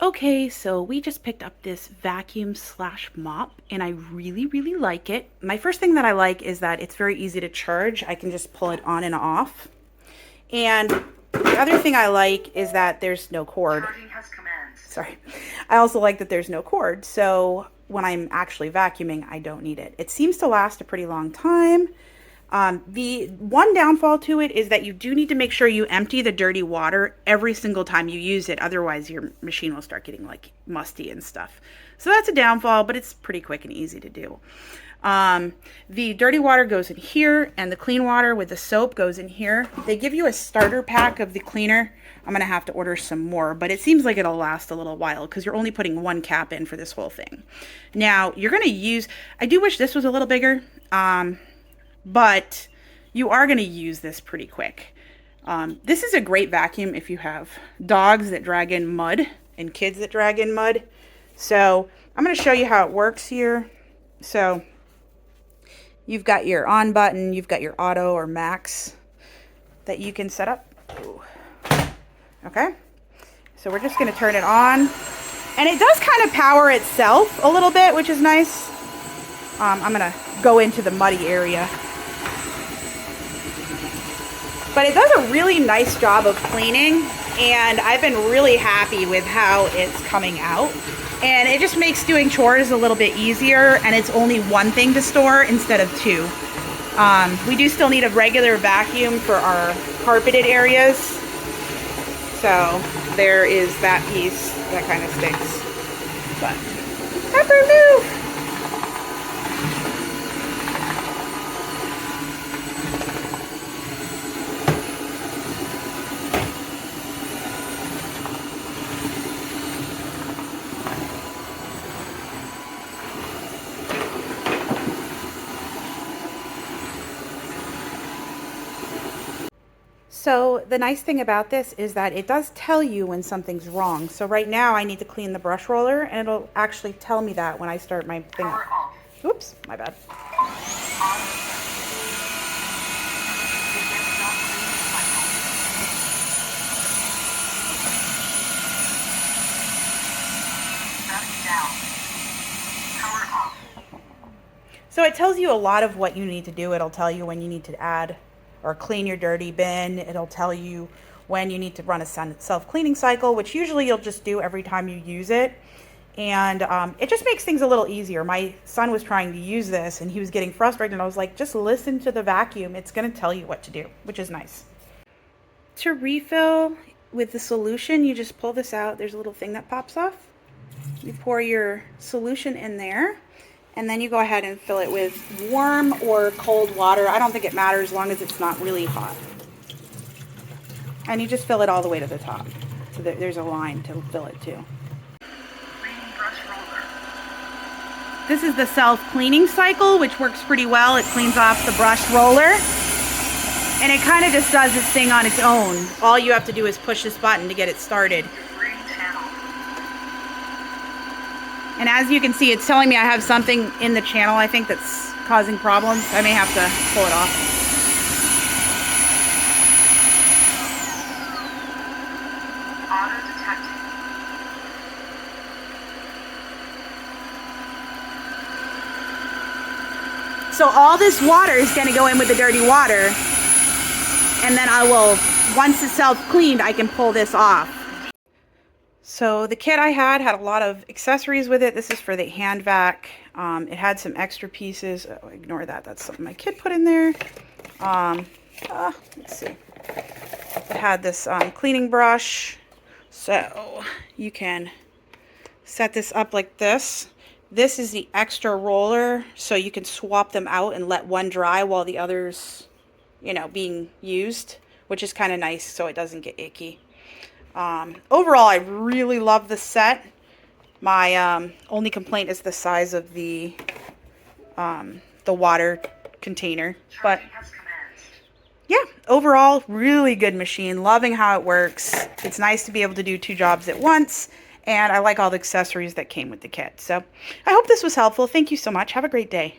Okay, so we just picked up this vacuum slash mop and I really like it. My first thing that I like is that it's very easy to charge. I can just pull it on and off. And the other thing I like is that there's no cord. Charging has commenced. Sorry. I also like that there's no cord. So when I'm actually vacuuming, I don't need it. It seems to last a pretty long time. The one downfall to it is that you do need to make sure you empty the dirty water every single time you use it. Otherwise, your machine will start getting like musty and stuff. So that's a downfall, but it's pretty quick and easy to do. The dirty water goes in here and the clean water with the soap goes in here. They give you a starter pack of the cleaner. I'm going to have to order some more, but it seems like it'll last a little while because you're only putting one cap in for this whole thing. Now, you're going to use, I do wish this was a little bigger, but you are going to use this pretty quick. This is a great vacuum if you have dogs that drag in mud and kids that drag in mud. So I'm going to show you how it works here. So you've got your on button, you've got your auto or max that you can set up. Ooh. Okay, so we're just going to turn it on. And it does kind of power itself a little bit, which is nice. I'm going to go into the muddy area. But it does a really nice job of cleaning, and I've been really happy with how it's coming out. And it just makes doing chores a little bit easier, and it's only one thing to store instead of two. We do still need a regular vacuum for our carpeted areas. So there is that piece that kind of stinks. But Pepper, move! So the nice thing about this is that it does tell you when something's wrong. So right now I need to clean the brush roller, and it'll actually tell me that when I start my thing up. Oops, my bad. So it tells you a lot of what you need to do. It'll tell you when you need to add or clean your dirty bin. It'll tell you when you need to run a self-cleaning cycle, which usually you'll just do every time you use it. And it just makes things a little easier. My son was trying to use this and he was getting frustrated, and I was like, just listen to the vacuum. It's going to tell you what to do, which is nice. To refill with the solution, you just pull this out. There's a little thing that pops off. You pour your solution in there. And then you go ahead and fill it with warm or cold water. I don't think it matters as long as it's not really hot. And you just fill it all the way to the top. So there's a line to fill it to. This is the self-cleaning cycle, which works pretty well. It cleans off the brush roller. And it kind of just does its thing on its own. All you have to do is push this button to get it started. And as you can see, it's telling me I have something in the channel, I think, that's causing problems. I may have to pull it off. Auto detected. So all this water is going to go in with the dirty water. And then I will, once it's self-cleaned, I can pull this off. So the kit I had a lot of accessories with it. This is for the HandVac. It had some extra pieces. Oh, ignore that. That's something my kid put in there. Let's see. It had this cleaning brush. So you can set this up like this. This is the extra roller, so you can swap them out and let one dry while the other's, being used, which is kind of nice so it doesn't get icky. Overall, I really love the set. My only complaint is the size of the water container. But yeah, overall, really good machine. Loving how it works. It's nice to be able to do two jobs at once. And I like all the accessories that came with the kit. So I hope this was helpful. Thank you so much. Have a great day.